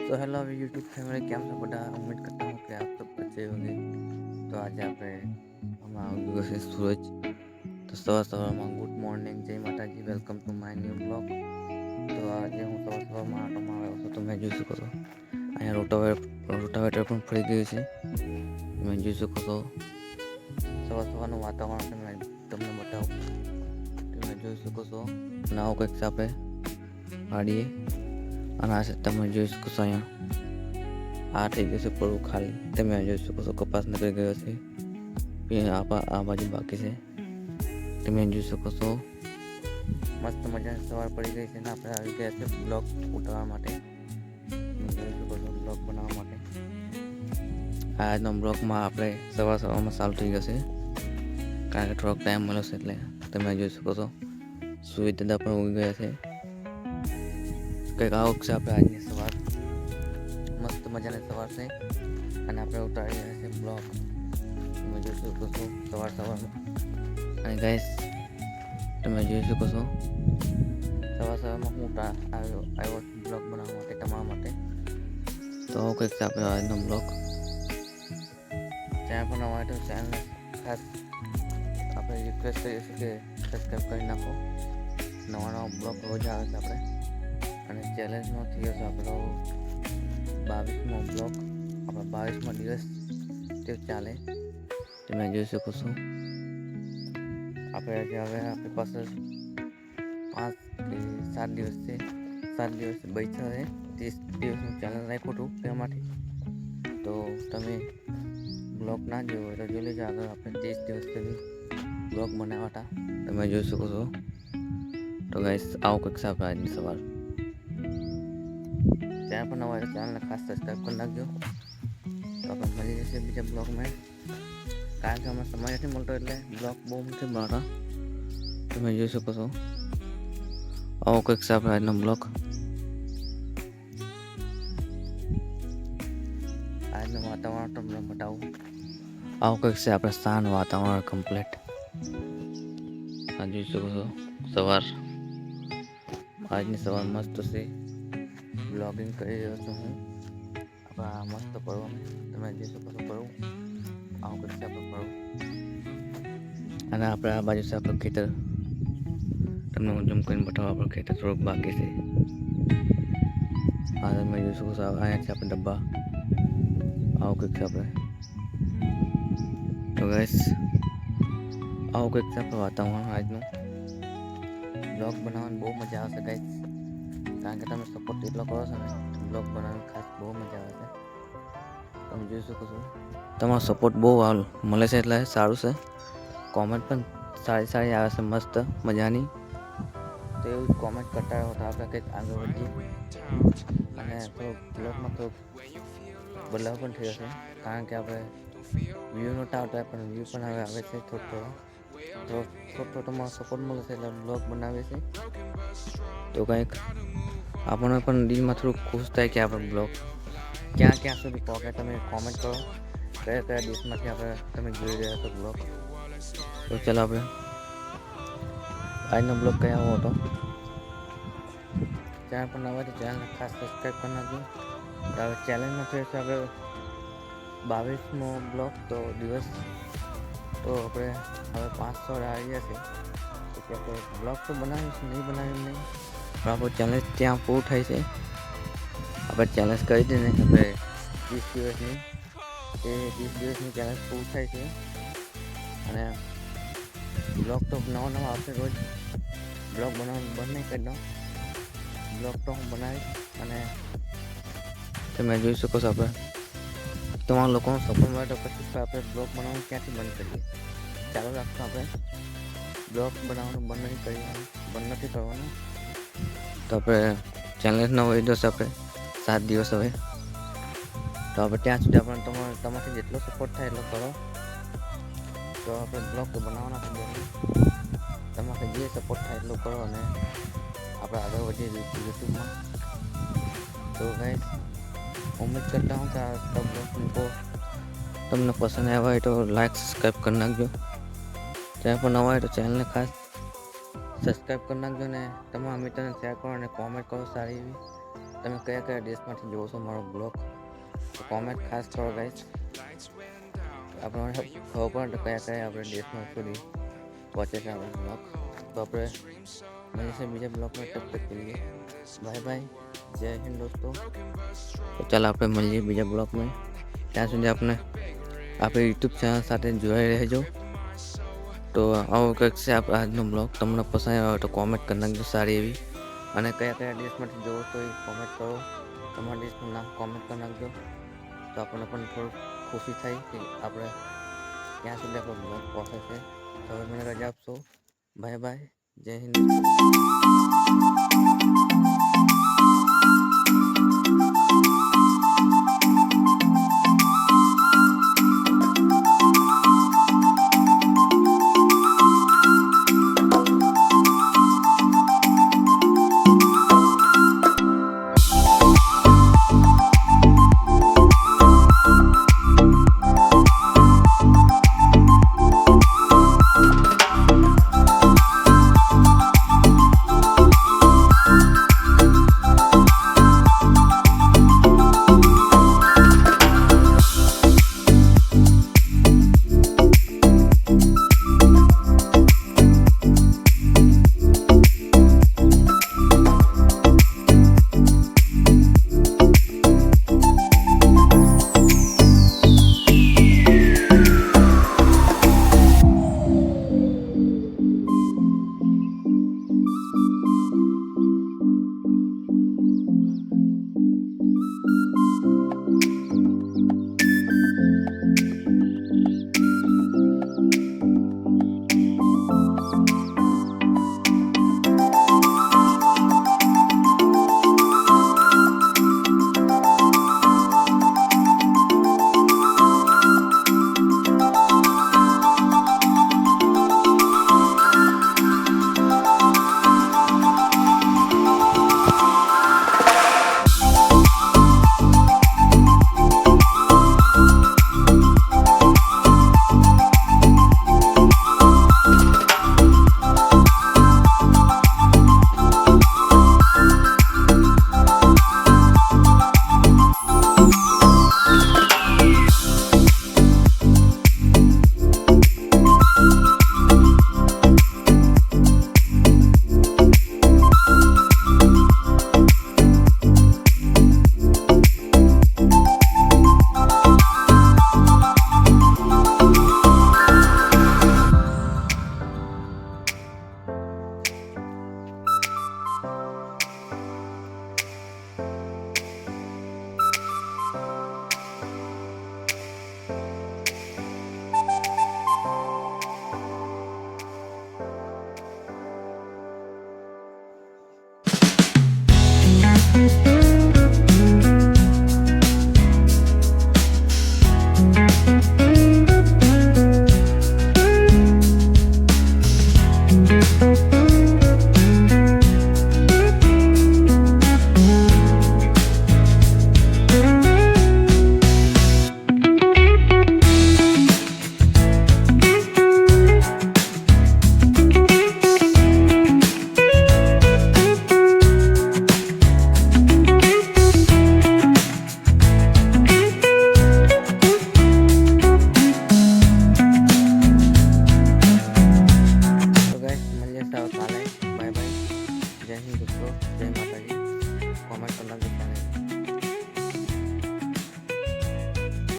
तो hello YouTube family क्या सब बड़ा उम्मीद करता हूँ कि आप सब अच्छे होंगे। तो आज आप हमारा सूरज तो સવાર ગુડ મોર્નિંગ જય માતાજી welcome to my new blog. તો આજે હું સવારમાં આટોમાં આવ્યો છું તો મેં જોઈ શકો છો અહીંયા રોટાવેટર પણ ફરી ગયું છે। તમે જોઈ શકો છો સવારનું વાતાવરણ તમને બતાવું। તમે જોઈ શકો છો નાવ કંઈક સાપે વાડીએ અને આ તમે જોઈ શકો છો અહીંયા આ થઈ ગયું છે પડું ખાલી। તમે જોઈ શકો છો કપાસ નીકળી ગયો છે આ બાજુ બાકી છે। તમે જોઈ શકો છો મસ્ત મજાની સવાર પડી ગઈ છે ને આપણે આવી ગયા છે બ્લોગ ઉતારવા માટે। તમે જોઈ શકો છો બ્લોગ બનાવવા માટે। આજનો બ્લોગમાં આપણે સવારમાં ચાલુ થઈ જશે કારણ કે થોડોક ટાઈમ મળ્યો છે એટલે તમે જોઈ શકો છો સૂર્ય દાદા પણ ઉગી ગયા છે। કંઈક આવું છે આપણે આજની સવાર મસ્ત મજાની સવાર છે અને આપણે ઉતારી રહ્યા છે બ્લોગ। તમે જોઈ શકો છો સવારમાં અને ગાઈસ તમે જોઈ શકો છો સવારમાં હું આવ્યો બ્લોગ બનાવવા માટે તમારા માટે। તો કંઈક છે આપણે આજનો બ્લોગ ચેનલ પર નવા તો ચેનલને ખાસ આપણે રિક્વેસ્ટ કરીએ છીએ કે સબસ્ક્રાઈબ કરી નાખો। નવા બ્લોગ રોજ આવે છે આપણે અને ચેલેન્જનો થયો છે આપણો 22મો બ્લોગ। આપણો 22મો દિવસ તે ચાલે। તમે જોઈ શકો છો આપણે હવે આપણી પાસે 5 કે 7 દિવસ છે 7 દિવસ બચ્યા છે 30 દિવસનું ચેલેન્જ રાખ્યું હતું તેમાંથી। તો તમે બ્લોગ ના જોયો હોય તો જોઈ લેજો આગળ આપણે 30 દિવસ સુધી બ્લોગ બનાવ્યા હતા તમે જોઈ શકો છો। તો ગાઈસ આવો કંઈક છે આપણે આજની સવાર। ચેનલ પર નવા હોય તો ચેનલને ખાસ સબસ્ક્રાઈબ કરી નાખજો। તો આપણે મળી જશે બીજા બ્લોગમાં કારણ કે અમને સમય નથી મળતો એટલે બ્લોગ બહુ નથી બનાવતા। તમે જોઈ શકો છો આવો કંઈક છે આપણે આજનો બ્લોગ। આજનું વાતાવરણ તમને બતાવું આવું કંઈક છે આપણે શાંત વાતાવરણ કમ્પ્લીટ। આ જોઈ શકો છો સવાર આજની સવાર મસ્ત છે બ્લોગિંગ કરી રહ્યો છું હું આપણા મસ્ત પડવું તમે જોઈ શકો છો પડવું આવું કંઈક છે આપણે પડવું અને આપણે આ બાજુ છે આપણું ખેતર તમને હું ઝૂમ કરીને બતાવું આપણું ખેતર થોડુંક બાકી છે। આ તમે જોઈ શકો છો અહીંયા છે આપણે ડબ્બા આવું કંઈક છે આપણે। તો ગાઈસ આવું કંઈક છે આપણું વાતાવરણ આજનું બ્લોગ બનાવવાની બહુ મજા આવશે ગાઈસ કારણ કે તમે સપોર્ટ એટલો કરો છો ને બ્લોગ બનાવવાની ખાસ બહુ મજા આવે છે। તમે જોઈ શકો છો તમારો સપોર્ટ બહુ મળે છે એટલે સારું છે। કોમેન્ટ પણ સારી આવે છે મસ્ત મજાની। તો એવું કોમેન્ટ કરતા રહો તો આપણે કંઈક આગળ વધીએ અને થોડુંક બ્લોગમાં થોડુંક બદલાવ પણ થઈ જશે કારણ કે આપણે વ્યૂ નહોતા આવતા પણ વ્યૂ પણ હવે આવે છે થોડો તમારો સપોર્ટ મળે છે એટલે બ્લોગ બનાવીએ છીએ। તો કંઈક આપણને પણ દિલમાં થોડુંક ખુશ થાય કે આપણે બ્લોગ ક્યાં સુધી પહોંચે તમે કોમેન્ટ કરો કયા દેશમાંથી આપણે તમે જોઈ રહ્યા છો બ્લોગ। તો ચાલો આપણે આજનો બ્લોગ કઈ આવો હતો ચેનલ પર નવા તો ચેનલને ખાસ સબસ્ક્રાઈબ કરી નાખજો। તો હવે ચેલેન્જમાં થયો છે આપણે 22મો બ્લોગ તો દિવસ તો આપણે હવે 500 આવી ગયા છે તો આપણે બ્લોગ તો બનાવીશું નહીં પણ આપણું ચેલેન્જ ત્યાં પૂરું થાય છે। આપણે ચેલેન્જ કરી દઈએ આપણે 30 દિવસની એ 30 દિવસની ચેલેન્જ પૂરું થાય છે અને બ્લોગ તો નવા આવશે રોજ બ્લોગ બનાવવાનું બંધ નહીં કરી દઉં બ્લોગ તો હું બનાવીશ અને તમે જોઈ શકો છો આપણે તમારા લોકોનો સપોર્ટ મળે તો પછી આપણે બ્લોગ બનાવવાનું ક્યાંથી બંધ કરીએ। ચાલો રાખશું આપણે બ્લોગ બનાવવાનું બંધ નથી કરવાનું। તો આપણે ચેલેન્જનો હોય જશે આપણે 7 દિવસ હવે તો આપણે ત્યાં સુધી આપણે તમારાથી જેટલો સપોર્ટ થાય એટલો કરો। તો આપણે બ્લોગ તો બનાવવાના છે તમારે જે સપોર્ટ થાય એટલો કરો અને આપણે આગળ વધીએ યુટ્યુબમાં। તો ગાઈસ ઉમ્મીદ કરતા હું કે આ બ્લોગ તમને પસંદ આવ્યા હોય તો લાઈક સબસ્ક્રાઈબ કરી નાખજો। ચેનલ પર નવા હોય તો ચેનલને ખાસ સબસ્ક્રાઈબ કરી નાખજો ને તમારા મિત્રોને શેર કરો અને કોમેન્ટ કરો સારી એવી। તમે કયા કયા દેશમાંથી જોવો છો મારો બ્લોગ, તો કોમેન્ટ ખાસ કરો ગાઈસ. આપણે ખબર પડે કયા કયા આપણે દેશમાં સુધી પહોંચે છે આપણો બ્લોગ. તો આપણે મળીશું બીજા બ્લોગમાં. તબ તક કે લીએ બાય બાય, જય હિન્દ દોસ્તો. તો ચાલો આપણે મળીએ બીજા બ્લોગમાં. ત્યાં સુધી આપણે યુટ્યુબ ચેનલ સાથે જોડાઈ રહેજો. તો આવો કંઈક છે આપણે આજનો બ્લોગ. તમને પસંદ આવ્યો તો કોમેન્ટ કરી નાખજો સારી એવી. અને કયા કયા દેશમાંથી જોવો તો એ કોમેન્ટ કરો. તમારા દેશનું નામ કોમેન્ટ કરી નાખજો, તો આપણને પણ થોડુંક ખુશી થાય કે આપણે ક્યાં સુધી આપણો બ્લોગ પહોંચે છે. હવે મને રજા આપશો. બાય બાય, જય હિન્દ. જય હિન્દ દોસ્તો, જય માતાજી. કોમેન્ટ કરना